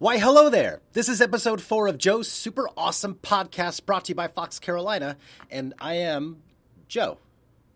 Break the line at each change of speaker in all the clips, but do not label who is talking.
Why, hello there. This is episode 4 of Joe's super awesome podcast brought to you by Fox Carolina, and I am Joe.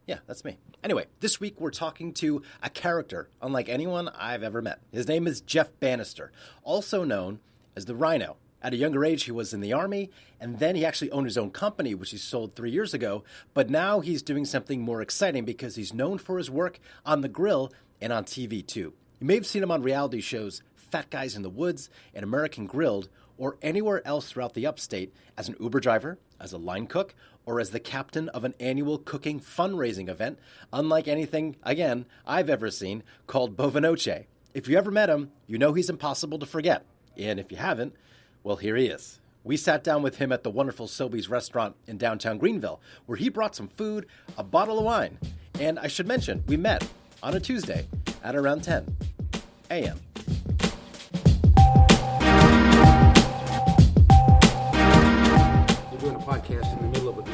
Yeah, that's me. Anyway, this week we're talking to a character unlike anyone I've ever met. His name is Jeff Bannister, also known as the Rhino. At a younger age, he was in the Army, and then he actually owned his own company, which he sold 3 years ago, but now he's doing something more exciting because he's known for his work on the grill and on TV too. You may have seen him on reality shows Fat Guys in the Woods and American Grilled, or anywhere else throughout the upstate as an Uber driver, as a line cook, or as the captain of an annual cooking fundraising event, unlike anything, again, I've ever seen, called Bovinoche. If you ever met him, you know he's impossible to forget. And if you haven't, well, here he is. We sat down with him at the wonderful Soby's restaurant in downtown Greenville, where he brought some food, a bottle of wine, and I should mention, we met on a Tuesday at around 10 a.m.
Doing a podcast in the middle of it.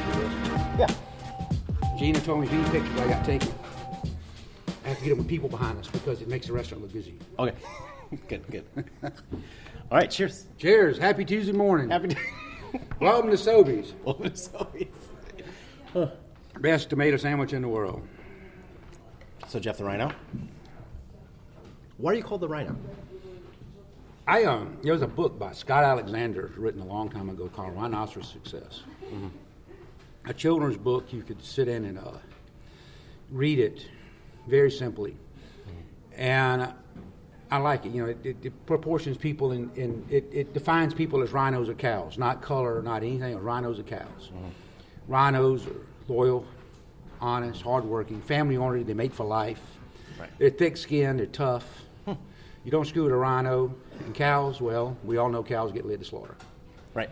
Yeah.
Gina told me these pictures I got taken. I have to get them with people behind us because it makes the restaurant look busy.
Okay. Good. All right, cheers.
Cheers. Happy Tuesday morning.
Happy
Welcome to Soby's.
Welcome to Soby's.
Best tomato sandwich in the world.
So, Jeff the Rhino, why are you called the Rhino?
There was a book by Scott Alexander written a long time ago called Rhinoceros Success. Mm-hmm. A children's book you could sit in and read it very simply. Mm-hmm. And I like it. You know, it proportions people it defines people as rhinos or cows, not color, not anything. Rhinos or cows. Mm-hmm. Rhinos are loyal, honest, hardworking, family-oriented. They mate for life.
Right.
They're thick-skinned. They're tough. You don't screw with a rhino. And cows, well, we all know cows get led to slaughter.
Right.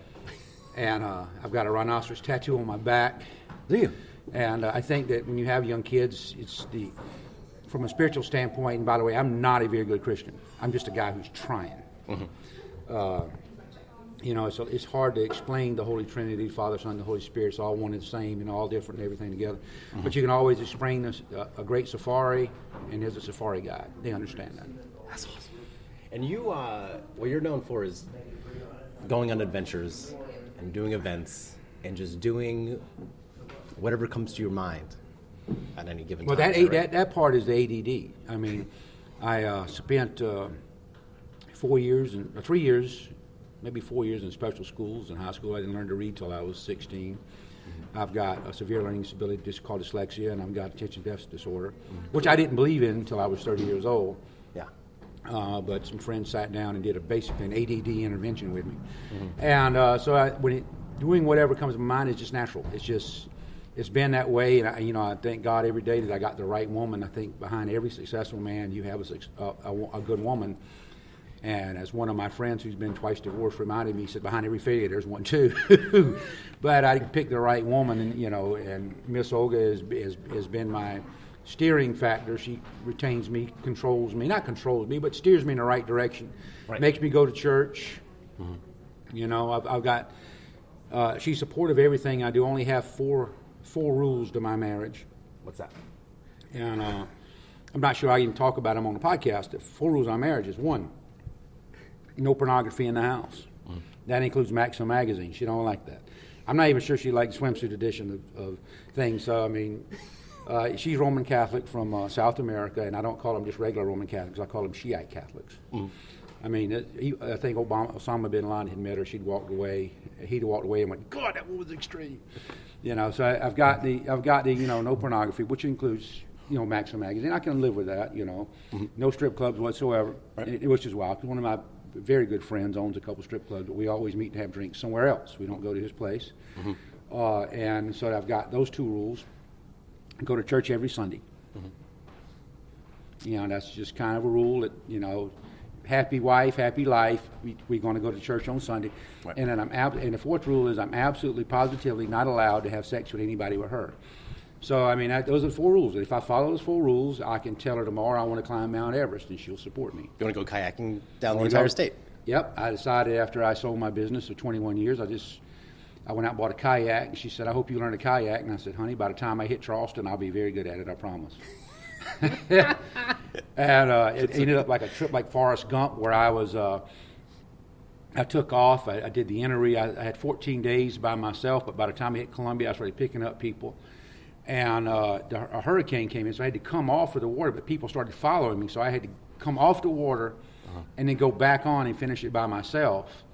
And I've got a rhinoceros tattoo on my back.
Do you?
And I think that when you have young kids, it's from a spiritual standpoint, and by the way, I'm not a very good Christian. I'm just a guy who's trying. Mm-hmm. It's hard to explain the Holy Trinity, Father, Son, and the Holy Spirit. It's all one and the same and all different and everything together. Mm-hmm. But you can always explain a great safari, and there's a safari guide. They understand that.
That's awesome. And you, what you're known for is going on adventures and doing events and just doing whatever comes to your mind at any given time.
Well, that part is the ADD. I mean, I spent 3 years, maybe 4 years in special schools. In high school, I didn't learn to read till I was 16. Mm-hmm. I've got a severe learning disability just called dyslexia, and I've got attention deficit disorder, mm-hmm. which I didn't believe in until I was 30 years old.
Yeah.
But some friends sat down and did an ADD intervention with me. Mm-hmm. And doing whatever comes to my mind is just natural. It's been that way, and I thank God every day that I got the right woman. I think behind every successful man, you have a good woman. And as one of my friends who's been twice divorced reminded me, he said, behind every failure, there's one too. But I picked the right woman, and Miss Olga has been my steering factor. She retains me, not controls me, but steers me in the right direction. Right. Makes me go to church. Mm-hmm. I've got, she's supportive of everything I do. Only have four rules to my marriage.
What's that?
And I'm not sure I can talk about them on the podcast. The 4 rules of my marriage is 1, no pornography in the house. Mm. That includes Maxim magazine. She don't like that. I'm not even sure she likes the swimsuit edition of things. So, I mean, she's Roman Catholic from South America, and I don't call them just regular Roman Catholics. I call them Shiite Catholics. Mm. I mean, I think Osama bin Laden had met her. She'd walked away. He'd walked away and went, God, that was extreme. So I've got the no pornography, which includes Maxim magazine. I can live with that. Mm-hmm. No strip clubs whatsoever, right. Which is wild. One of my very good friends owns a couple strip clubs, but we always meet to have drinks somewhere else. We don't go to his place. Mm-hmm. And so I've got those 2 rules. I go to church every Sunday. Mm-hmm. That's just kind of a rule that, happy wife, happy life. We're going to go to church on Sunday. Right. And then and the 4th rule is I'm absolutely positively not allowed to have sex with anybody with her. So, I mean, those are the 4 rules. If I follow those 4 rules, I can tell her tomorrow I want to climb Mount Everest, and she'll support me.
You want to go kayaking down the entire state?
Yep. I decided after I sold my business for 21 years, I went out and bought a kayak, and she said, I hope you learn to kayak. And I said, honey, by the time I hit Charleston, I'll be very good at it, I promise. And it ended up like a trip like Forrest Gump, where I was I took off. I did the entry. I had 14 days by myself, but by the time I hit Columbia, I started picking up people. And a hurricane came in, so I had to come off of the water, but people started following me, so I had to come off the water and then go back on and finish it by myself.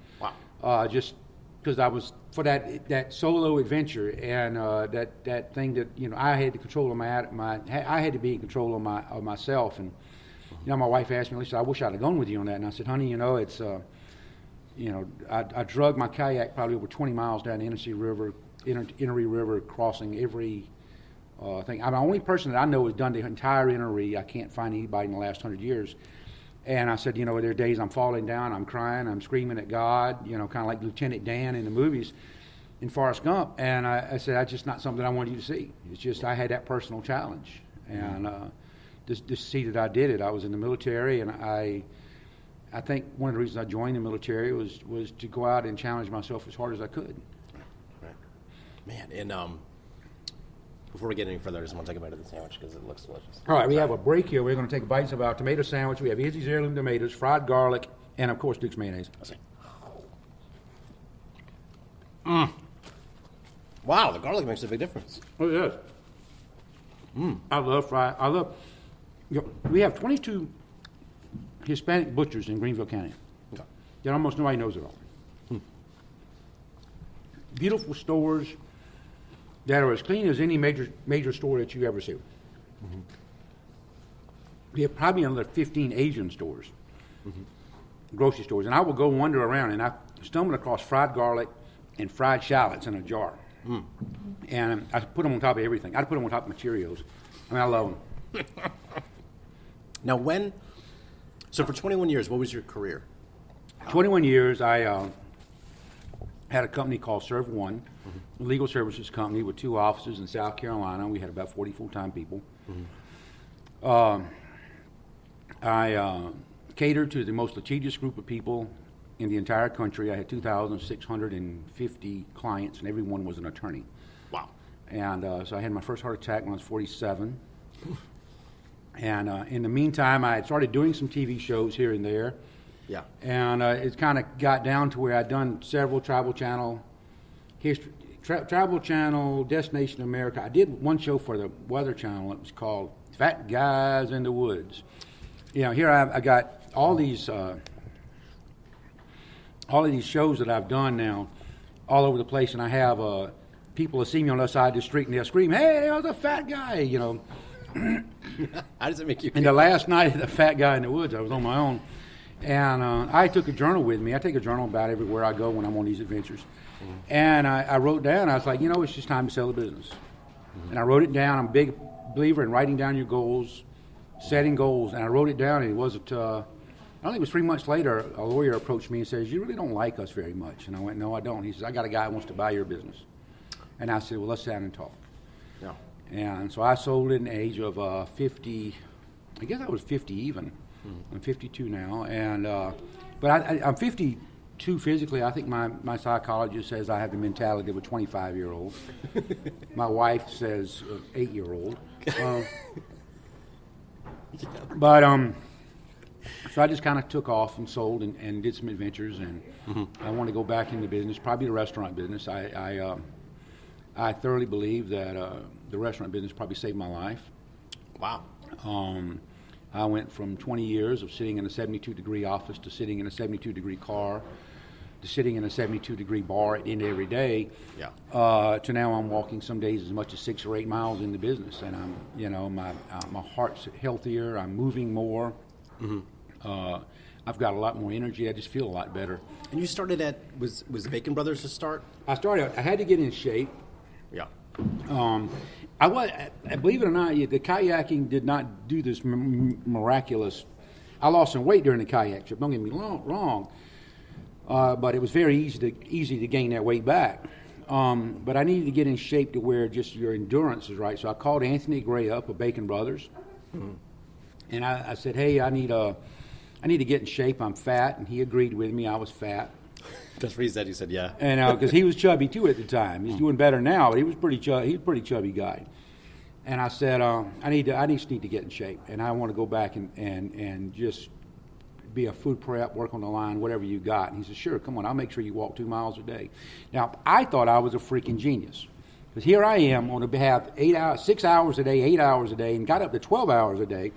Wow.
Just because I was, for that solo adventure and that thing that, I had to control I had to be in control of myself. And, my wife asked me, I wish I'd have gone with you on that. And I said, honey, it's... I drug my kayak probably over 20 miles down the Erie River, crossing every thing. I'm the only person that I know has done the entire Erie. I can't find anybody in the last 100 years. And I said, there are days I'm falling down, I'm crying, I'm screaming at God, kind of like Lieutenant Dan in the movies in Forrest Gump. And I said, that's just not something I wanted you to see. It's just I had that personal challenge. And to see that I did it, I was in the military, and I think one of the reasons I joined the military was to go out and challenge myself as hard as I could.
Right. Man, and before we get any further, I just want to take a bite of the sandwich because it looks delicious.
All right, we have a break here. We're going to take bites of our tomato sandwich. We have Izzy's heirloom tomatoes, fried garlic, and, of course, Duke's mayonnaise.
I see. Wow, the garlic makes a big difference.
Oh, it does. I love, we have 22 Hispanic butchers in Greenville County.
Okay.
That almost nobody knows about. Beautiful stores that are as clean as any major store that you ever see. We have probably another 15 Asian stores, grocery stores, and I will go wander around, and I stumbled across fried garlic and fried shallots in a jar, and I put them on top of everything. I put them on top of my Cheerios. I love them.
Now, so for 21 years, what was your career?
21 years, I had a company called Serve One, a legal services company with 2 offices in South Carolina. We had about 40 full-time people. I catered to the most litigious group of people in the entire country. I had 2,650 clients, and every one was an attorney.
Wow.
And so I had my first heart attack when I was 47. And in the meantime, I had started doing some TV shows here and there.
Yeah.
And it kind of got down to where I'd done several Travel Channel, Travel Channel, Destination America. I did one show for the Weather Channel. It was called Fat Guys in the Woods. Here I got all of these shows that I've done now all over the place, and I have people that see me on the other side of the street, and they'll scream, "Hey, there's a fat guy,"
How does it make you feel?
And the last night of the Fat Guy in the Woods, I was on my own. And I took a journal with me. I take a journal about everywhere I go when I'm on these adventures. And I wrote down, I was like, it's just time to sell the business. And I wrote it down. I'm a big believer in writing down your goals, setting goals. And I wrote it down, and it wasn't, I don't think it was 3 months later, a lawyer approached me and says, "You really don't like us very much." And I went, "No, I don't." He says, "I got a guy who wants to buy your business." And I said, "Well, let's sit down and talk."
Yeah.
And so I sold at an age of 50, I guess I was 50 even. I'm 52 now, and but I'm 52 physically. I think my psychologist says I have the mentality of a 25-year-old. My wife says 8-year-old. But so I just kind of took off and sold and did some adventures, and I want to go back into business, probably the restaurant business. I thoroughly believe that the restaurant business probably saved my life.
Wow.
I went from 20 years of sitting in a 72-degree office to sitting in a 72-degree car to sitting in a 72-degree bar at the end of every day.
Yeah.
To now I'm walking some days as much as 6 or 8 miles in the business, and I'm, my heart's healthier. I'm moving more. I've got a lot more energy. I just feel a lot better.
And you started at was Bacon Brothers to start?
I had to get in shape.
Yeah.
Believe it or not, the kayaking did not do this miraculous. I lost some weight during the kayak trip. Don't get me wrong, but it was very easy to gain that weight back. But I needed to get in shape to where just your endurance is right. So I called Anthony Gray up of Bacon Brothers, and I said, "Hey, I need to get in shape. I'm fat," and he agreed with me. I was fat.
That's what he said. He said, "Yeah."
And because he was chubby too at the time, he's doing better now. But he was pretty chubby. He's a pretty chubby guy. And I said, I just need to get in shape, and I want to go back and just be a food prep, work on the line, whatever you got. And he said, sure, come on, I'll make sure you walk 2 miles a day. Now, I thought I was a freaking genius. Because here I am on to have 6 hours a day, 8 hours a day, and got up to 12 hours a day.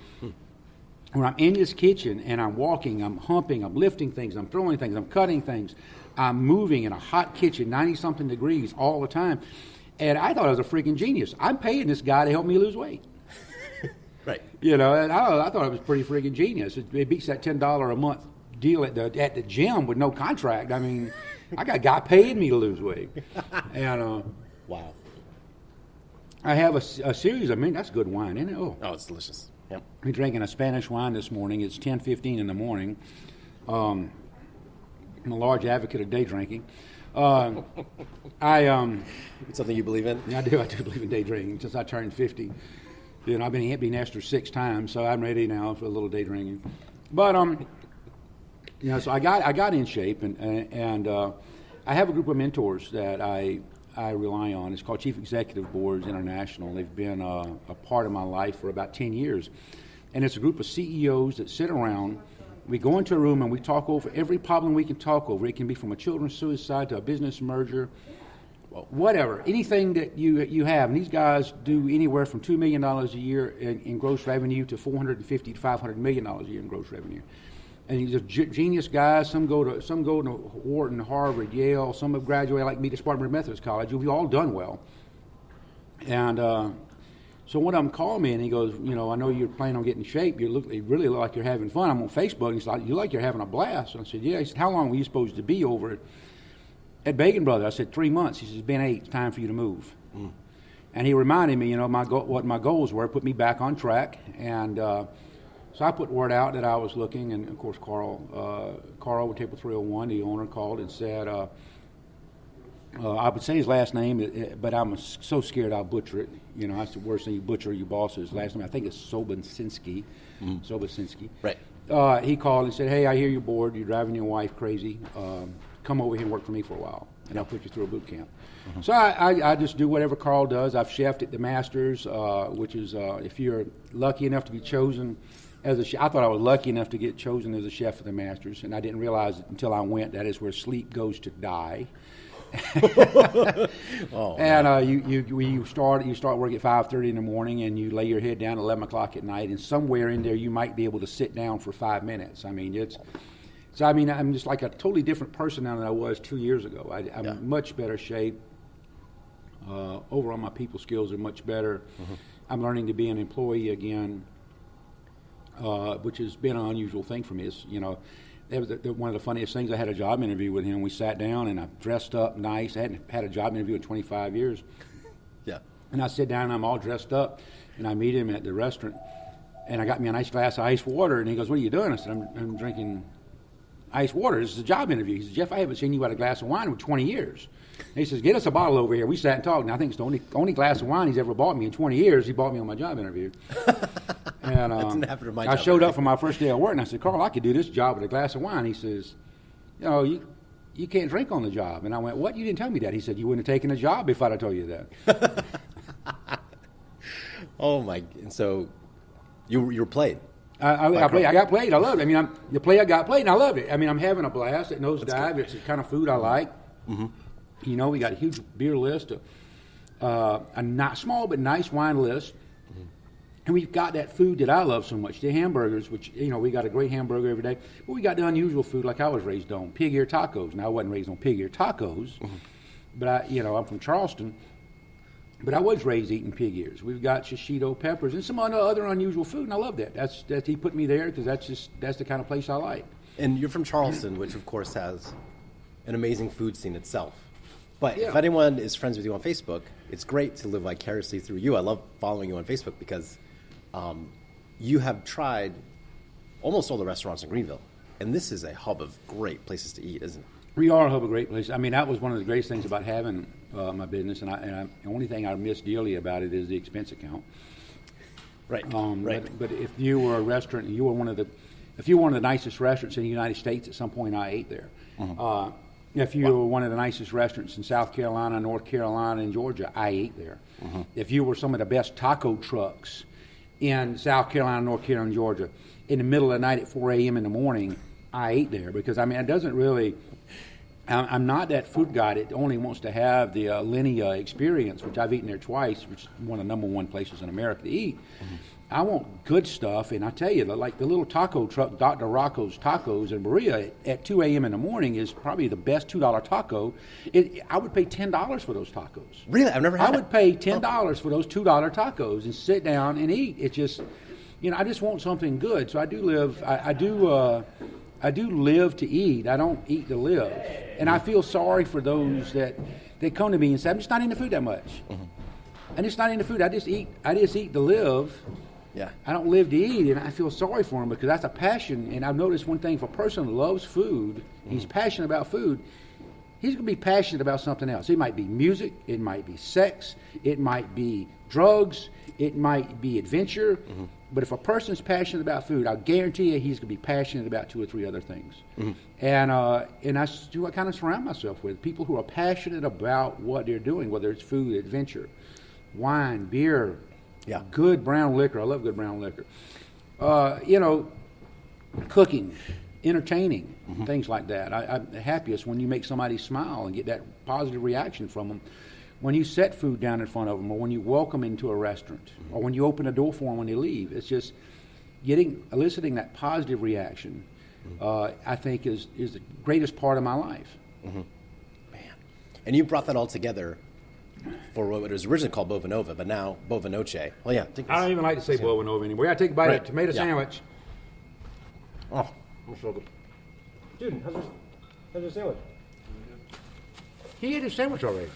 When I'm in this kitchen and I'm walking, I'm humping, I'm lifting things, I'm throwing things, I'm cutting things, I'm moving in a hot kitchen, 90-something degrees all the time. And I thought I was a freaking genius. I'm paying this guy to help me lose weight.
Right.
You know, and I thought I was pretty freaking genius. It beats that $10 a month deal at the gym with no contract. I mean, I got a guy paying me to lose weight. And
wow.
I have a series of, that's good wine, isn't it? Oh,
it's delicious. Yep.
I'm drinking a Spanish wine this morning. It's 10:15 in the morning. I'm a large advocate of day drinking.
It's something you believe in?
Yeah, I do believe in day drinking since I turned 50. You know, I've been empty nester 6 times, so I'm ready now for a little day drinking. But so I got in shape, and I have a group of mentors that I rely on. It's called Chief Executive Boards International. They've been a part of my life for about 10 years. And it's a group of CEOs that sit around. We go into a room and we talk over every problem we can talk over. It can be from a children's suicide to a business merger, whatever, anything that you have. And these guys do anywhere from $2 million a year in gross revenue to $450 to $500 million a year in gross revenue. And these are genius guys. Some go to Wharton, Harvard, Yale. Some have graduated like me to Spartanburg Methodist College. We've all done well. And so one of them called me and he goes, I know you're planning on getting in shape. You really look like you're having fun. I'm on Facebook. And he's like, you like you're having a blast. And I said, yeah. He said, how long were you supposed to be over at Bacon Brothers? I said, 3 months. He says, it's been 8. It's time for you to move. And he reminded me, what my goals were, put me back on track. And so I put word out that I was looking, and of course Carl with Table 301, the owner, called and said, I would say his last name, but I'm so scared I'll butcher it. That's the worst thing, you butcher your boss's last name. I think it's Soby. Soby.
Right.
He called and said, hey, I hear you're bored, you're driving your wife crazy. Come over here and work for me for a while, and I'll put you through a boot camp. So I just do whatever Carl does. I've chefed at the Masters, which is if you're lucky enough to be chosen as a chef. I thought I was lucky enough to get chosen as a chef at the Masters, and I didn't realize it until I went. That is where sleep goes to die. And you start work at 5:30 in the morning, and you lay your head down at 11 o'clock at night, and somewhere in there you might be able to sit down for 5 minutes. I'm just like a totally different person now than I was 2 years ago. I'm in much better shape. Overall, my people skills are much better. I'm learning to be an employee again, which has been an unusual thing for me. That was one of the funniest things. I had a job interview with him. We sat down, and I dressed up nice. I hadn't had a job interview in 25 years.
Yeah.
And I sit down, and I'm all dressed up, and I meet him at the restaurant, and I got me a nice glass of ice water, and he goes, what are you doing? I said, I'm drinking ice water. This is a job interview. He said, Jeff, I haven't seen you at a glass of wine in 20 years. And he says, get us a bottle over here. We sat and talked, and I think it's the only glass of wine he's ever bought me in 20 years. He bought me on my job interview. And
that didn't happen to my
I
job
showed up for my first day of work, and I said, Carl, I could do this job with a glass of wine. He says, you can't drink on the job. And I went, what? You didn't tell me that. He said, you wouldn't have taken the job if I'd have told you that.
Oh, my. And so you were played.
I got played. I love it. The play I got played, and I love it. I'm having a blast at Nosedive. It's the kind of food I like. We got a huge beer list, a not small but nice wine list. And we've got that food that I love so much, the hamburgers, which, we got a great hamburger every day. But we got the unusual food like I was raised on, pig ear tacos. Now, I wasn't raised on pig ear tacos, but I'm from Charleston. But I was raised eating pig ears. We've got shishito peppers and some other unusual food, and I love that. That's he put me there because that's the kind of place I like.
And you're from Charleston, which, of course, has an amazing food scene itself. But if anyone is friends with you on Facebook, it's great to live vicariously through you. I love following you on Facebook because you have tried almost all the restaurants in Greenville. And this is a hub of great places to eat, isn't it?
We are a hub of great places. That was one of the greatest things about having my business. And the only thing I miss dearly about it is the expense account.
Right.
But if you were a restaurant, if you were one of the nicest restaurants in the United States, at some point I ate there. If you were one of the nicest restaurants in South Carolina, North Carolina, and Georgia, I ate there. If you were some of the best taco trucks in South Carolina, North Carolina, and Georgia, in the middle of the night at 4 a.m. in the morning, I ate there because, I mean, it doesn't really, I'm not that food guy that only wants to have the Linea experience, which I've eaten there twice, which is one of the number one places in America to eat. Mm-hmm. I want good stuff, and I tell you, like the little taco truck, Dr. Rocco's Tacos in Berea at 2 a.m. in the morning is probably the best $2 taco. I would pay $10 for those tacos.
Really? I've never had
I would pay $10 for those $2 tacos and sit down and eat. It's just, I just want something good. So I do live, I do live to eat. I don't eat to live. And I feel sorry for those that come to me and say, I'm just not into food that much. Mm-hmm. I'm just not into food. I just eat to live.
Yeah.
I don't live to eat, and I feel sorry for him because that's a passion. And I've noticed one thing: if a person loves food, he's passionate about food, he's going to be passionate about something else. It might be music, it might be sex, it might be drugs, it might be adventure. Mm-hmm. But if a person's passionate about food, I guarantee you he's going to be passionate about 2 or 3 other things. Mm-hmm. And that's who I kind of surround myself with, people who are passionate about what they're doing, whether it's food, adventure, wine, beer, good brown liquor. I love good brown liquor. Cooking, entertaining, mm-hmm. things like that. I'm the happiest when you make somebody smile and get that positive reaction from them. When you set food down in front of them, or when you welcome them into a restaurant, mm-hmm. or when you open a door for them when they leave, it's just eliciting that positive reaction. Mm-hmm. I think is the greatest part of my life.
Mm-hmm. Man, and you brought that all together for what was originally called Bovinoche, but now Bovinoche. Well, yeah.
I don't even like to say Bovinoche anymore. I take a bite of that tomato sandwich.
Oh, I'm so good. Dude, how's your sandwich?
He ate his sandwich already.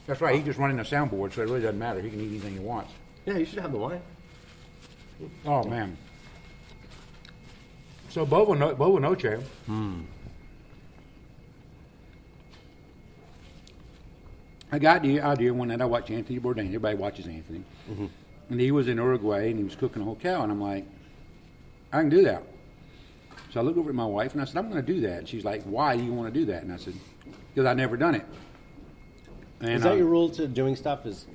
That's right. He's just running the soundboard, so it really doesn't matter. He can eat anything he wants.
Yeah, you should have the wine.
Oh, man. So Bovinoche. I got the idea one night. I watched Anthony Bourdain. Everybody watches Anthony. Mm-hmm. And he was in Uruguay, and he was cooking a whole cow. And I'm like, I can do that. So I looked over at my wife, and I said, I'm going to do that. And she's like, why do you want to do that? And I said, because I've never done it. And,
is that your rule to doing stuff? Is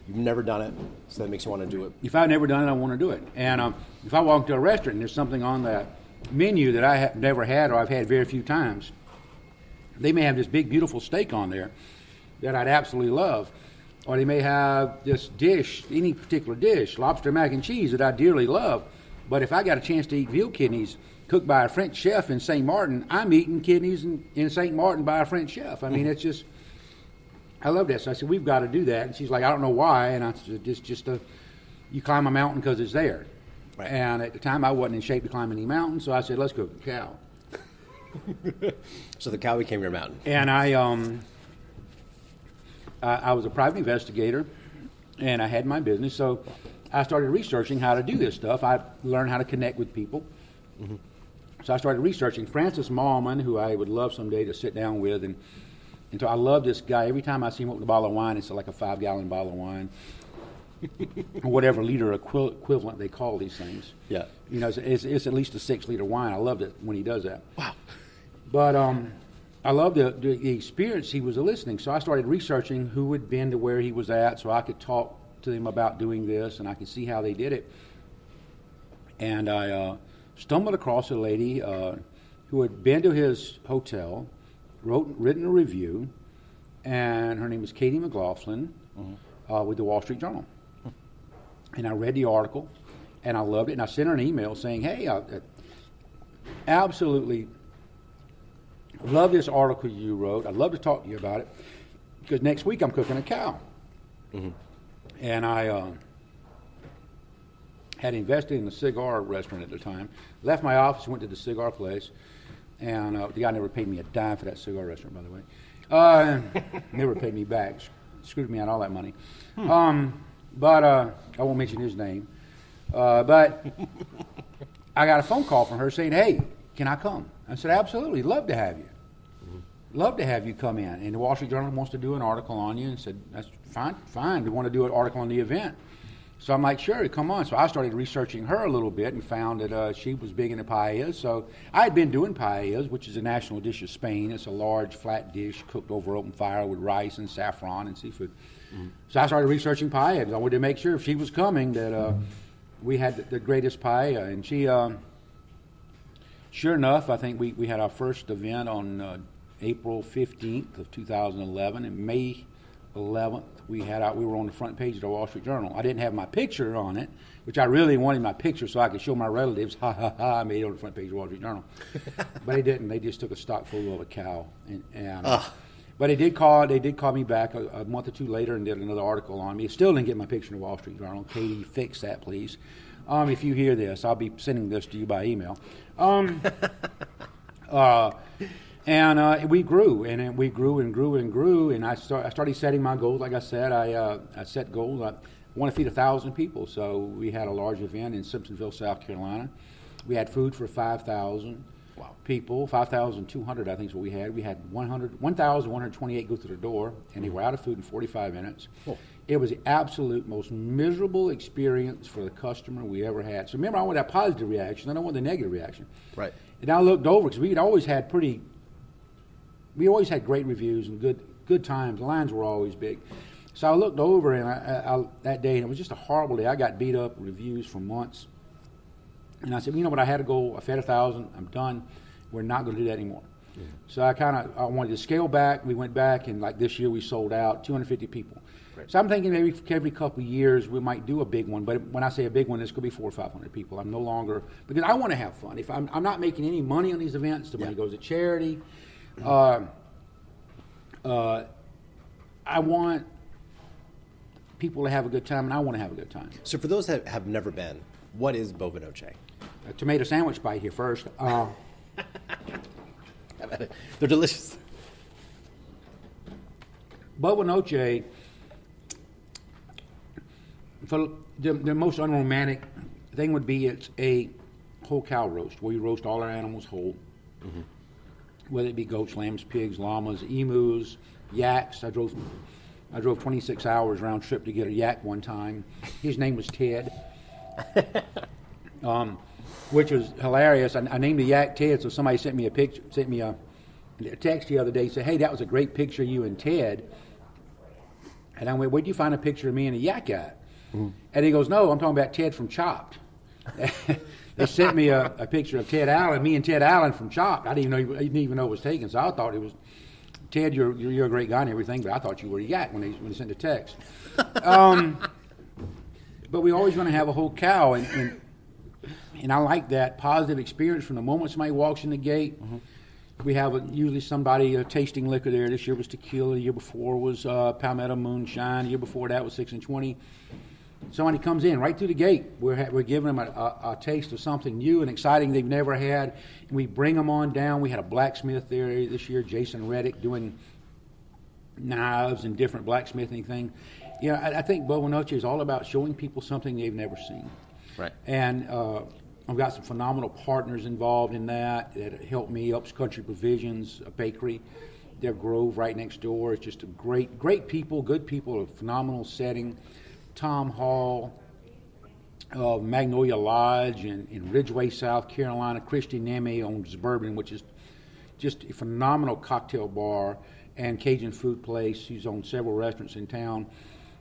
you've never done it, so that makes you want to do it?
If I've never done it, I want to do it. And if I walk to a restaurant and there's something on that menu that I have never had or I've had very few times, they may have this big, beautiful steak on there that I'd absolutely love. Or they may have this dish, any particular dish, lobster mac and cheese that I dearly love. But if I got a chance to eat veal kidneys cooked by a French chef in St. Martin, I'm eating kidneys in St. Martin by a French chef. I mean, it's just, I love that. So I said, we've got to do that. And she's like, I don't know why. And I said, you climb a mountain because it's there. Right. And at the time, I wasn't in shape to climb any mountain, so I said, let's cook a cow.
So the cow became your mountain.
And I was a private investigator, and I had my business, so I started researching how to do this stuff. I learned how to connect with people. Mm-hmm. So I started researching Francis Mallman, who I would love someday to sit down with, and so I love this guy. Every time I see him open a bottle of wine, it's like a 5-gallon bottle of wine, or whatever liter equivalent they call these things.
Yeah,
it's at least a 6-liter wine. I loved it when he does that.
Wow.
But I loved the experience he was eliciting, so I started researching who had been to where he was at so I could talk to them about doing this, and I could see how they did it. And I stumbled across a lady who had been to his hotel, written a review, and her name was Katie McLaughlin, mm-hmm. With the Wall Street Journal. And I read the article, and I loved it, and I sent her an email saying, hey, I absolutely love this article you wrote. I'd love to talk to you about it, because next week I'm cooking a cow. Mm-hmm. And I had invested in a cigar restaurant at the time, left my office, went to the cigar place, and the guy never paid me a dime for that cigar restaurant, by the way. Never paid me back. Screwed me out all that money. But I won't mention his name. But I got a phone call from her saying, hey, can I come? I said, absolutely, love to have you. Mm-hmm. Love to have you come in. And the Wall Street Journal wants to do an article on you, and said, that's fine. They want to do an article on the event. So I'm like, sure, come on. So I started researching her a little bit and found that she was big into paellas. So I had been doing paellas, which is a national dish of Spain. It's a large, flat dish cooked over open fire with rice and saffron and seafood. Mm-hmm. So I started researching paellas. I wanted to make sure if she was coming that we had the greatest pie, and she, sure enough, I think we had our first event on April 15th of 2011, and May 11th we were on the front page of the Wall Street Journal. I didn't have my picture on it, which I really wanted my picture so I could show my relatives, ha ha ha, I made it on the front page of the Wall Street Journal. But they didn't. They just took a stock photo of a cow, but they did call me back a month or two later and did another article on me. Still didn't get my picture in the Wall Street Journal. Katie, fix that, please. If you hear this, I'll be sending this to you by email. And we grew, and we grew and grew and grew, and I started setting my goals. Like I said, I set goals. I want to feed 1,000 people, so we had a large event in Simpsonville, South Carolina. We had food for 5,000 people, 5,200 I think is what we had. We had 1,128 go through the door, and they were out of food in 45 minutes. Cool. It was the absolute most miserable experience for the customer we ever had. So remember, I want that positive reaction. I don't want the negative reaction.
Right.
And I looked over, because we always had great reviews and good times. The lines were always big. So I looked over and I that day, and it was just a horrible day. I got beat up with reviews for months. And I said, you know what, I had to go. I fed 1,000. I'm done. We're not going to do that anymore. Yeah. So I wanted to scale back. We went back, and like this year we sold out 250 people. Right. So I'm thinking maybe every couple of years we might do a big one. But when I say a big one, it's going to be 400 or 500 people. I'm no longer, because I want to have fun. If I'm not making any money on these events, the money goes to charity. I want people to have a good time, and I want to have a good time.
So for those that have never been, what is Bovinoche?
A tomato sandwich bite here first.
They're delicious.
Bovinoche, for the most unromantic thing would be it's a whole cow roast, where you roast all our animals whole. Mm-hmm. Whether it be goats, lambs, pigs, llamas, emus, yaks. I drove 26 hours round trip to get a yak one time. His name was Ted, which was hilarious. I named the yak Ted, so somebody sent me a text the other day, said, "Hey, that was a great picture of you and Ted." And I went, "Where'd you find a picture of me and a yak at?" Mm-hmm. And he goes, "No, I'm talking about Ted from Chopped." They sent me a picture of Ted Allen, me and Ted Allen from Chopped. I didn't even know it was taken, so I thought it was, Ted, you're a great guy and everything, but I thought you were a yak when they sent the text. But we always want to have a whole cow, and I like that positive experience from the moment somebody walks in the gate. Mm-hmm. We have usually somebody tasting liquor there. This year was tequila. The year before was Palmetto Moonshine. The year before that was 6 and 20. Somebody comes in right through the gate. We're giving them a taste of something new and exciting they've never had. And we bring them on down. We had a blacksmith there this year, Jason Reddick, doing knives and different blacksmithing things. You know, I think Bovinoche is all about showing people something they've never seen. Right. And I've got some phenomenal partners involved in that help me. Ups Country Provisions, a bakery. Their Grove right next door. It's just a great people, good people, a phenomenal setting. Tom Hall of Magnolia Lodge in Ridgeway, South Carolina. Christy Neme owns Bourbon, which is just a phenomenal cocktail bar, and Cajun Food Place. She's owned several restaurants in town.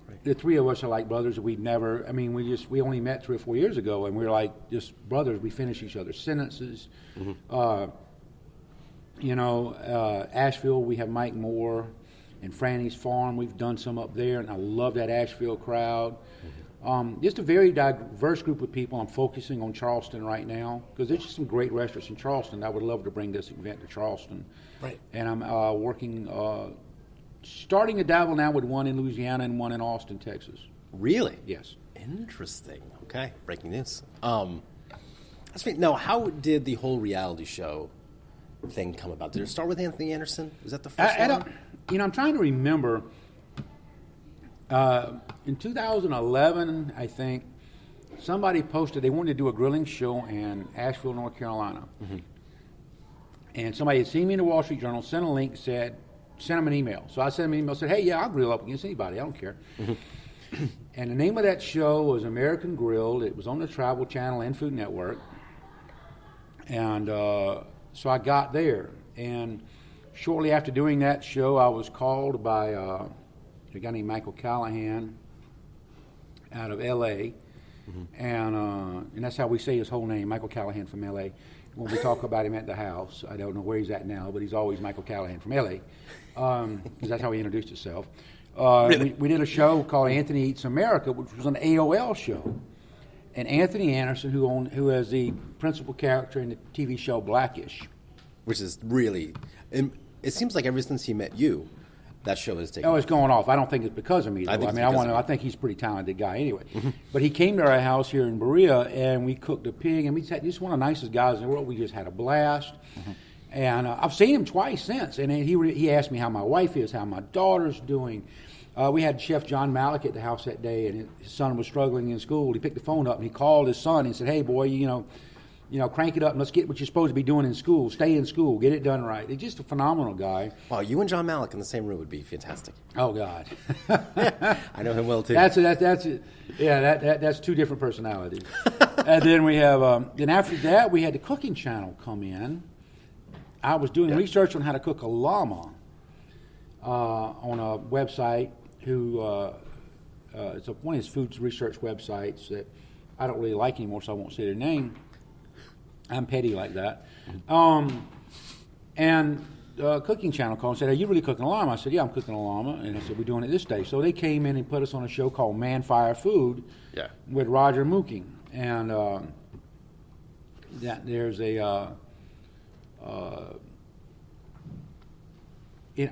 Right. The three of us are like brothers. We only met 3 or 4 years ago, and we're like just brothers. We finish each other's sentences. Mm-hmm. Asheville, we have Mike Moore. And Franny's Farm, we've done some up there, and I love that Asheville crowd. Mm-hmm. Just a very diverse group of people. I'm focusing on Charleston right now because there's just some great restaurants in Charleston. I would love to bring this event to Charleston. Right. And I'm starting to dabble now with one in Louisiana and one in Austin, Texas.
Really?
Yes.
Interesting. Okay, breaking news. That's great. Now, how did the whole reality show thing come about? Did it start with Anthony Anderson? Was that the first one?
I'm trying to remember. In 2011, I think, somebody posted they wanted to do a grilling show in Asheville, North Carolina. Mm-hmm. And somebody had seen me in the Wall Street Journal, sent a link, sent them an email. So I sent them an email, said, "Hey, yeah, I'll grill up against anybody. I don't care." Mm-hmm. And the name of that show was American Grilled. It was on the Travel Channel and Food Network. And so I got there. And shortly after doing that show, I was called by a guy named Michael Callahan out of L.A. And that's how we say his whole name, Michael Callahan from L.A. When we talk about him at the house, I don't know where he's at now, but he's always Michael Callahan from L.A. Because that's how he introduced himself.
Really?
We did a show called Anthony Eats America, which was an AOL show. And Anthony Anderson, who is the principal character in the TV show Blackish.
Which is really, it seems like ever since he met you, that show has taken.
Oh, it's going off. I don't think it's because of me. Though.
I
think he's a pretty talented guy anyway. But he came to our house here in Berea, and we cooked a pig, and he's one of the nicest guys in the world. We just had a blast. And I've seen him twice since, and he asked me how my wife is, how my daughter's doing. We had Chef John Malick at the house that day, and his son was struggling in school. He picked the phone up, and he called his son and said, "Hey, boy, you know, crank it up and let's get what you're supposed to be doing in school. Stay in school. Get it done right." He's just a phenomenal guy.
Wow, you and John Malick in the same room would be fantastic.
Oh, God.
I know him well, too.
That's two different personalities. And then we have, then after that, we had the cooking channel come in. I was doing research on how to cook a llama on a website it's one of his food research websites that I don't really like anymore, so I won't say their name. I'm petty like that. And the cooking channel called and said, "Are you really cooking a llama?" I said, "Yeah, I'm cooking a llama." And I said, "We're doing it this day." So they came in and put us on a show called Man Fire Food with Roger Mooking. And there's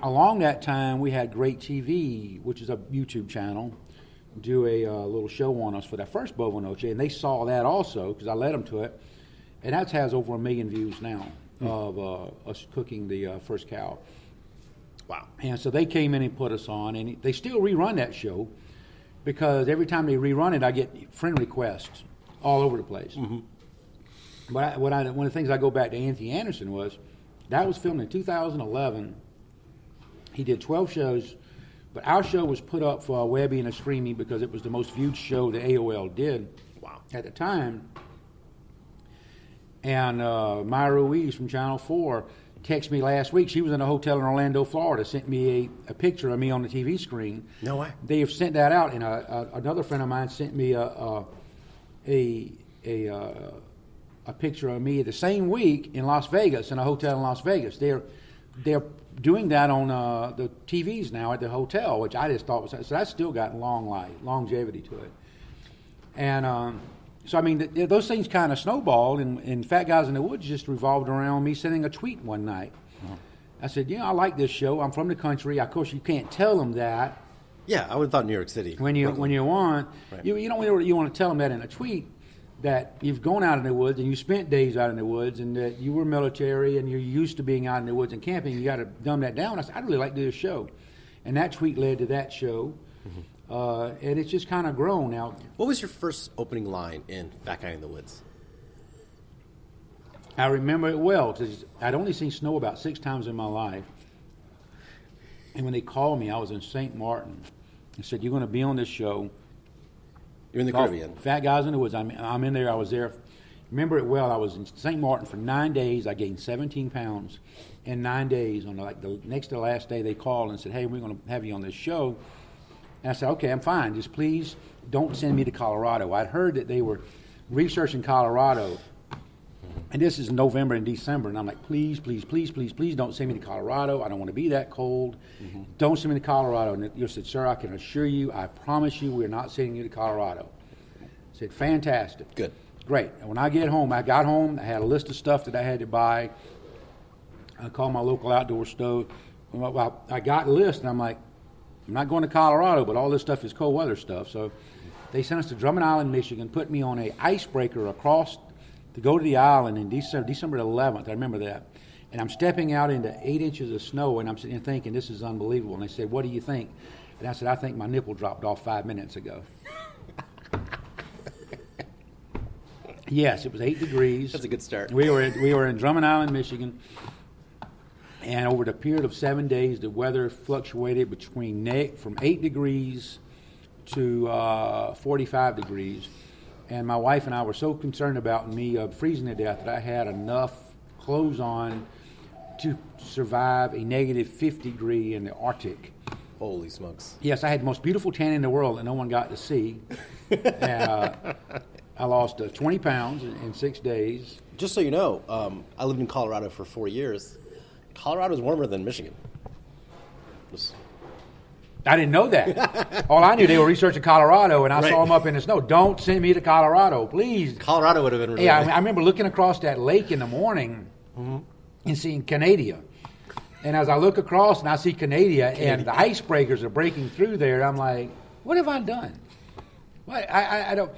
along that time, we had Great TV, which is a YouTube channel, do a little show on us for that first Bovinoche, and they saw that also because I led them to it, and that has over 1 million views now of us cooking the first cow.
Wow! And
so they came in and put us on, and they still rerun that show because every time they rerun it, I get friend requests all over the place. But one of the things I go back to Anthony Anderson was that was filmed in 2011. He did 12 shows, but our show was put up for a Webby and a Streamy because it was the most viewed show that AOL did at the time. And Maya Ruiz from Channel 4 texted me last week. She was in a hotel in Orlando, Florida, sent me a picture of me on the TV screen.
No way.
They have sent that out, and another friend of mine sent me a picture of me the same week in Las Vegas, in a hotel in Las Vegas. They're doing that on the TVs now at the hotel, which I just thought was so. That's still got longevity to it. And so I mean, those things kind of snowballed, and Fat Guys in the Woods just revolved around me sending a tweet one night. I said, I like this show. I'm from the country. Of course, you can't tell them that.
Yeah, I would have thought New York City.
When you want, you don't really want to tell them that in a tweet. That you've gone out in the woods and you spent days out in the woods and that you were military and you're used to being out in the woods and camping. You got to dumb that down. I said, I'd really like to do a show. And that tweet led to that show. And it's just kind of grown now.
What was your first opening line in Fat Guy in the Woods?
I remember it well because I'd only seen snow about 6 times in my life. And when they called me, I was in St. Martin. They said, "You're going to be on this show.
You're in the Caribbean.
Fat Guys in the Woods." I'm in there. I was there. Remember it well. I was in St. Martin for 9 days. I gained 17 pounds in 9 days. On the next to the last day, they called and said, "Hey, we're going to have you on this show." And I said, "Okay, I'm fine. Just please don't send me to Colorado." I'd heard that they were researching Colorado, and this is November and December, and I'm like, "Please, please, please, please, please don't send me to Colorado. I don't want to be that cold. Don't send me to Colorado." And you said, "Sir, I can assure you, I promise you, we're not sending you to Colorado." I said, "Fantastic.
Good.
Great." And when I got home, I had a list of stuff that I had to buy. I called my local outdoor store. Well, I got a list, and I'm like, I'm not going to Colorado, but all this stuff is cold weather stuff. So they sent us to Drummond Island, Michigan, put me on an icebreaker across to go to the island in December 11th. I remember that. And I'm stepping out into 8 inches of snow, and I'm sitting there thinking, this is unbelievable. And they said, "What do you think?" And I said, "I think my nipple dropped off 5 minutes ago." Yes, it was 8 degrees.
That's a good start.
We were in Drummond Island, Michigan, and over the period of 7 days, the weather fluctuated from 8 degrees to 45 degrees. And my wife and I were so concerned about me freezing to death that I had enough clothes on to survive a negative 50 degree in the Arctic.
Holy smokes.
Yes, I had the most beautiful tan in the world that no one got to see. And, I lost 20 pounds in 6 days.
Just so you know, I lived in Colorado for 4 years. Colorado's warmer than Michigan.
I didn't know that. All I knew, they were researching Colorado, and I saw them up in the snow. Don't send me to Colorado, please.
Colorado would have been really
I remember looking across that lake in the morning and seeing Canada. And as I look across and I see Canada and the icebreakers are breaking through there, I'm like, what have I done? What? I don't.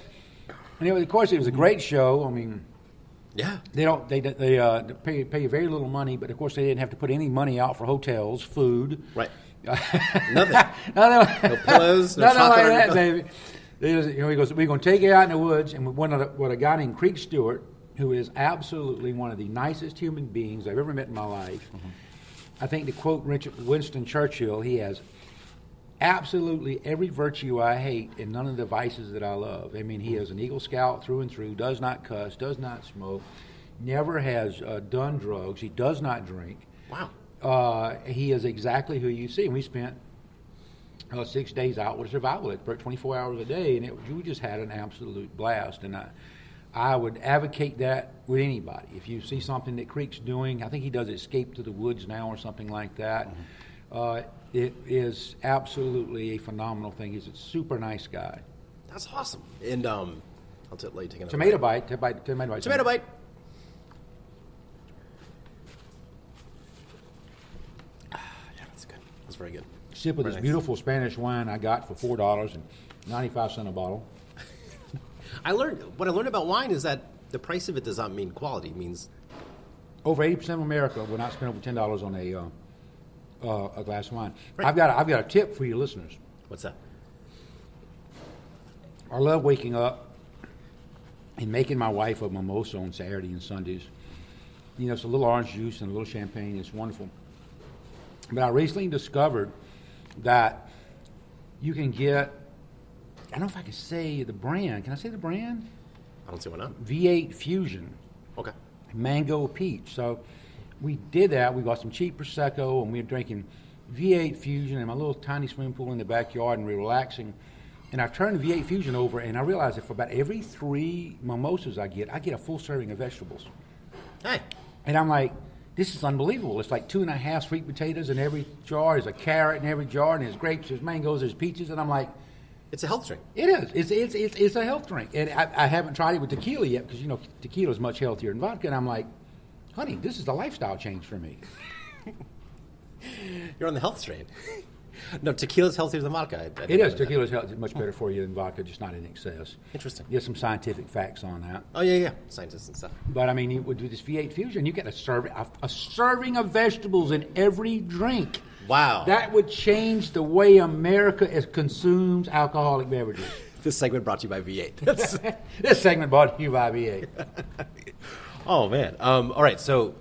And of course, it was a great show. I mean,
yeah,
they pay you very little money, but of course they didn't have to put any money out for hotels, food,
right? Nothing. No pillows. No
nothing like that, baby. He goes, we're going to take you out in the woods, and with a guy named Creek Stewart, who is absolutely one of the nicest human beings I've ever met in my life. Mm-hmm. I think to quote Winston Churchill, he has absolutely every virtue I hate and none of the vices that I love. I mean, he is an Eagle Scout through and through, does not cuss, does not smoke, never has done drugs, he does not drink.
Wow.
He is exactly who you see. And we spent 6 days out with a survival expert, 24 hours a day, and we just had an absolute blast. And I would advocate that with anybody. If you see something that Creek's doing, I think he does Escape to the Woods now or something like that. Mm-hmm. It is absolutely a phenomenal thing. He's a super nice guy.
That's awesome. And I'll let you take another
tomato bite.
Tomato bite. Yeah, that's good. That's very good.
Sip of this beautiful Spanish wine I got for $4.95 a bottle.
What I learned about wine is that the price of it does not mean quality. It means
over 80% of America will not spend over $10 on a glass of wine.
Right.
I've got a tip for your listeners.
What's that?
I love waking up and making my wife a mimosa on Saturday and Sundays. You know, it's a little orange juice and a little champagne. It's wonderful. But I recently discovered that you can get, I don't know if I can say the brand. Can I say the brand?
I don't see why not.
V8 Fusion.
Okay.
Mango peach. So we did that. We got some cheap Prosecco, and we were drinking V8 Fusion in my little tiny swimming pool in the backyard, and we were relaxing. And I turned the V8 Fusion over, and I realized that for about every 3 mimosas I get a full serving of vegetables.
Hey.
And I'm like, this is unbelievable. It's like 2.5 sweet potatoes in every jar. There's a carrot in every jar, and there's grapes, there's mangoes, there's peaches, and I'm like,
it's a health drink.
It is. It's a health drink. And I haven't tried it with tequila yet because, you know, tequila is much healthier than vodka. And I'm like, honey, this is a lifestyle change for me.
You're on the health train. No, tequila's healthier than vodka.
It is. Tequila's much better for you than vodka, just not in excess.
Interesting.
There's some scientific facts on that.
Oh, yeah. Scientists and stuff.
But, I mean, you would do this V8 Fusion, you get a serving of vegetables in every drink.
Wow.
That would change the way America consumes alcoholic beverages.
This segment brought to you by V8.
This segment brought to you by V8.
Oh, man. All right, so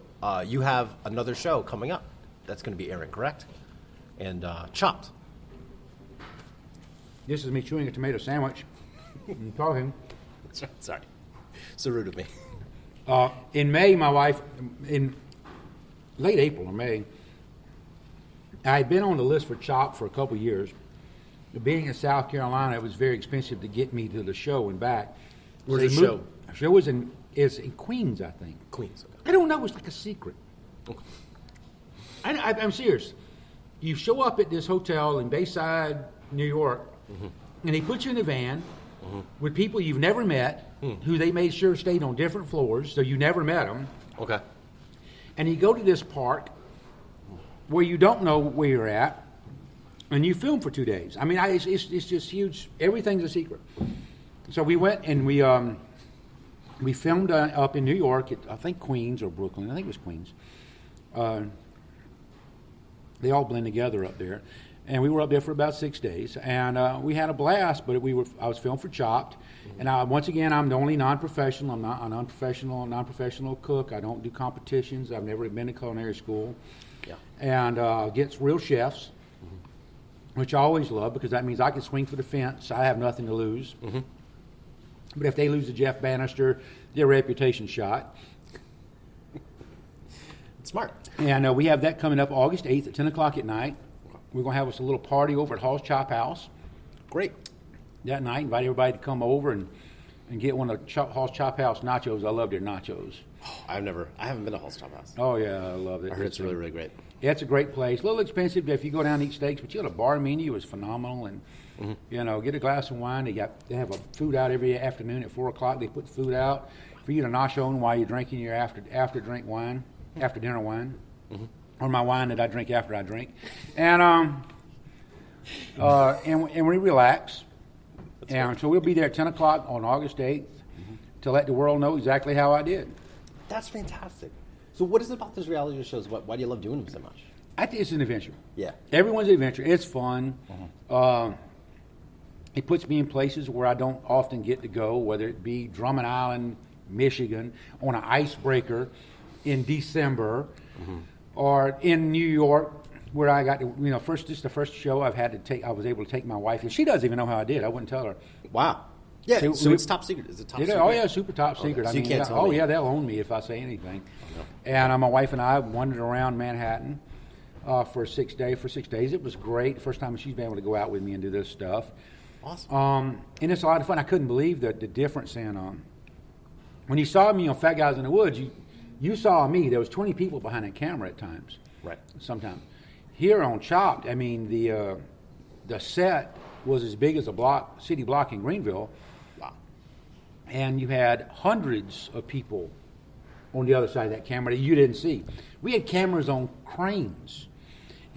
you have another show coming up that's going to be airing, correct? And Chopped.
This is me chewing a tomato sandwich and talking.
Sorry. So rude of me.
In May, my wife, in late April or May, I had been on the list for Chopped for a couple years. Being in South Carolina, it was very expensive to get me to the show and back.
Where's the show?
The show is in Queens, I think.
Queens. Okay.
I don't know. It's like a secret.
Okay.
I'm serious. You show up at this hotel in Bayside, New York, and they put you in a van with people you've never met, who they made sure stayed on different floors, so you never met them.
Okay.
And you go to this park where you don't know where you're at, and you film for 2 days. I mean, it's just huge. Everything's a secret. So we went and we filmed up in New York at, I think, Queens or Brooklyn. I think it was Queens. They all blend together up there. And we were up there for about 6 days. And we had a blast, but I was filmed for Chopped. And once again, I'm the only non-professional. I'm not a non-professional cook. I don't do competitions. I've never been to culinary school.
Yeah.
And gets real chefs, which I always love because that means I can swing for the fence. I have nothing to lose. But if they lose to Jeff Bannister, their reputation's shot.
Smart.
And we have that coming up August 8th at 10 o'clock at night. we're going to have us a little party over at Hall's Chop House
Great.
that night. Invite everybody to come over and get one of Hall's Chop House nachos. I love their nachos.
I haven't been to Hall's Chop House.
Oh, yeah, I love it.
I heard it's really, really great.
Yeah, it's a great place. A little expensive if you go down and eat steaks, but you got a bar menu. It was phenomenal. And, get a glass of wine. They have a food out every afternoon at 4 o'clock. They put food out for you to nosh on while you're drinking your after dinner wine. Or my wine that I drink after I drink. And and we relax. And so we'll be there at 10 o'clock on August 8th to let the world know exactly how I did.
That's fantastic. So what is it about those reality shows? Why do you love doing them so much?
I think it's an adventure.
Yeah.
Everyone's an adventure. It's fun. It puts me in places where I don't often get to go, whether it be Drummond Island, Michigan, on an icebreaker in December, or in New York, where I got to, the first show I was able to take my wife. And she doesn't even know how I did. I wouldn't tell her.
Wow. Yeah, so it's top secret. Is it top secret?
Oh, yeah, super top secret.
So you can't tell me.
Yeah, they'll own me if I say anything. And my wife and I wandered around Manhattan for 6 days. It was great. First time she's been able to go out with me and do this stuff.
Awesome.
And it's a lot of fun. I couldn't believe the difference in when you saw me on Fat Guys in the Woods, you saw me. There was 20 people behind that camera at times.
Right.
Sometimes. Here on Chopped, I mean, the set was as big as a city block in Greenville.
Wow.
And you had hundreds of people on the other side of that camera that you didn't see. We had cameras on cranes.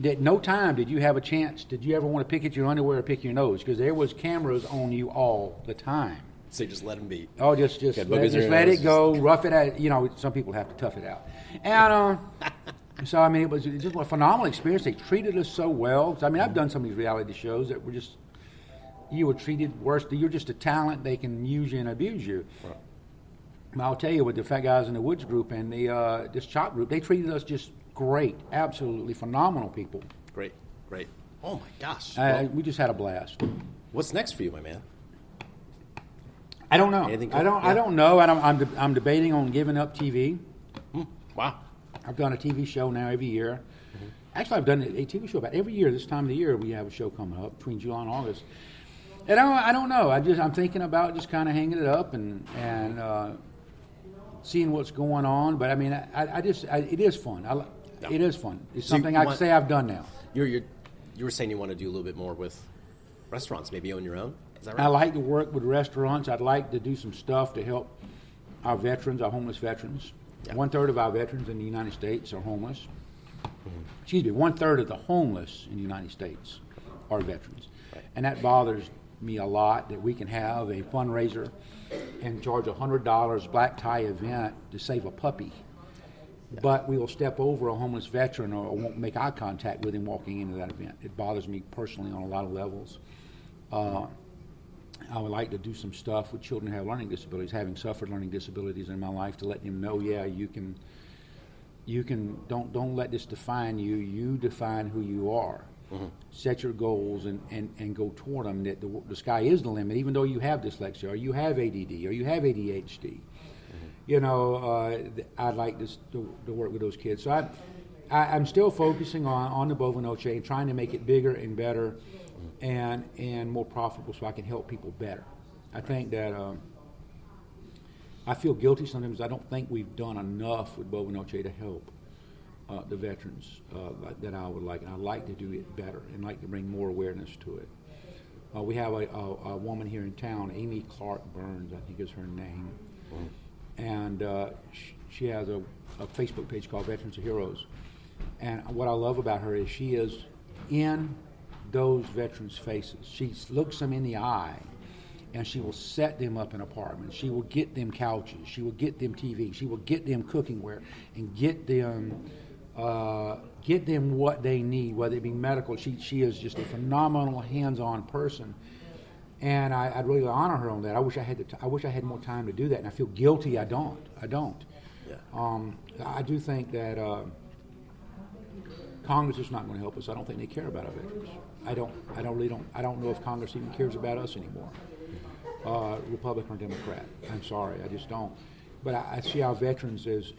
At no time did you have a chance, did you ever want to pick at your underwear or pick your nose? Because there was cameras on you all the time.
So you just let them be.
Oh, just let it go, rough it out. Some people have to tough it out. And so, I mean, it was just a phenomenal experience. They treated us so well. So, I mean, I've done some of these reality shows that were just, you were treated worse. You're just a talent. They can use you and abuse you.
Right.
I'll tell you, with the Fat Guys in the Woods group and this Chop group, they treated us just great. Absolutely phenomenal people.
Great. Oh, my gosh.
We just had a blast.
What's next for you, my man?
I don't know. I don't know. I'm debating on giving up TV.
Wow.
I've done a TV show now every year. Actually, I've done a TV show about every year. This time of the year, we have a show coming up between July and August. And I don't know. I'm thinking about just kind of hanging it up and seeing what's going on. But I mean, it is fun. It is fun. It's something I can say I've done now.
You were saying you want to do a little bit more with restaurants, maybe own your own. Is that right?
I like to work with restaurants. I'd like to do some stuff to help our veterans, our homeless veterans. Yeah. 1/3 of our veterans in the United States are homeless. Excuse me, 1/3 of the homeless in the United States are veterans.
Right.
And that bothers me a lot, that we can have a fundraiser and charge $100 black tie event to save a puppy. Yeah. But we will step over a homeless veteran or won't make eye contact with him walking into that event. It bothers me personally on a lot of levels. I would like to do some stuff with children who have learning disabilities, having suffered learning disabilities in my life, to let them know, you can don't let this define you. You define who you are. Set your goals and go toward them. That the sky is the limit, even though you have dyslexia or you have ADD or you have ADHD. I'd like to work with those kids. So I'm still focusing on the Bovinoche and trying to make it bigger and better and more profitable, so I can help people better. I think that I feel guilty sometimes. I don't think we've done enough with Bovinoche to help the veterans that I would like, and I'd like to do it better and like to bring more awareness to it. We have a woman here in town, Amy Clark Burns, I think is her name, and she has a Facebook page called Veterans of Heroes. And what I love about her is she is in those veterans' faces. She looks them in the eye, and she will set them up in apartments. She will get them couches. She will get them TV. She will get them cookingware and get them what they need, whether it be medical. She is just a phenomenal hands-on person, and I'd really honor her on that. I wish I had more time to do that, and I feel guilty. I don't. Yeah. I do think that Congress is not going to help us. I don't think they care about our veterans. I don't know if Congress even cares about us anymore. Republican or Democrat. I'm sorry, I just don't. But I see our veterans as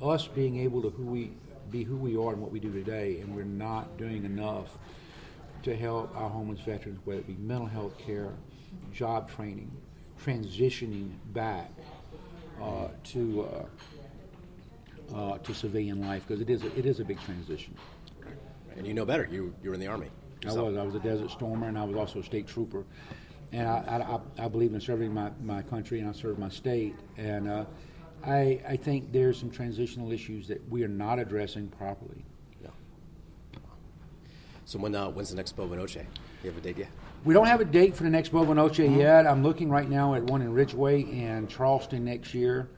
us being able to be who we are and what we do today, and we're not doing enough to help our homeless veterans, whether it be mental health care, job training, transitioning back to civilian life, because it is a big transition.
And you know better. You were in the Army.
I was a Desert Stormer, and I was also a state trooper. And I believe in serving my country, and I serve my state. And I think there's some transitional issues that we are not addressing properly.
Yeah. So when's the next Bovinoche? You have a date yet?
We don't have a date for the next Bovinoche yet. I'm looking right now at one in Ridgeway and Charleston next year.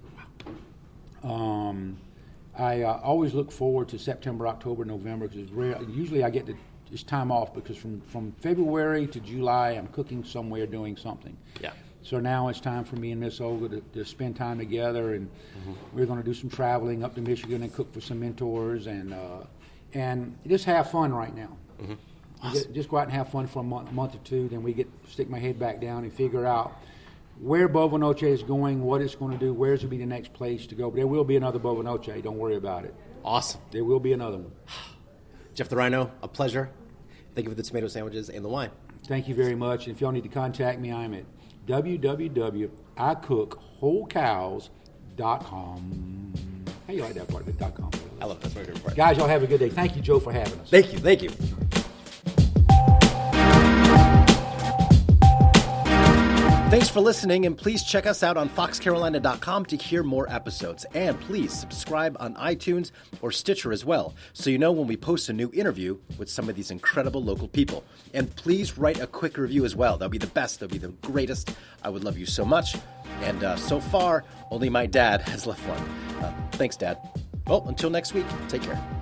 I always look forward to September, October, November, because usually I get this time off, because from February to July I'm cooking somewhere, doing something.
Yeah.
So now it's time for me and Miss Olga to spend time together, and we're going to do some traveling up to Michigan and cook for some mentors, and just have fun right now.
Mm-hmm. Awesome.
Just go out and have fun for a month or two, then we get to stick my head back down and figure out where Bovinoche is going, what it's going to do, where's going to be the next place to go. But there will be another Bovinoche, don't worry about it.
Awesome.
There will be another one.
Jeff the Rhino, a pleasure. Thank you for the tomato sandwiches and the wine.
Thank you very much. And if y'all need to contact me, I'm at www.icookWholeCows.com. How you like that part, the .com?
I love it. That's my favorite part.
Guys, y'all have a good day. Thank you, Joe, for having us.
Thank you. Thank you. Thanks for listening, and please check us out on foxcarolina.com to hear more episodes. And please subscribe on iTunes or Stitcher as well, so you know when we post a new interview with some of these incredible local people. And please write a quick review as well. That'll be the best. That'll be the greatest. I would love you so much. And so far, only my dad has left one. Thanks, Dad. Well, until next week, take care.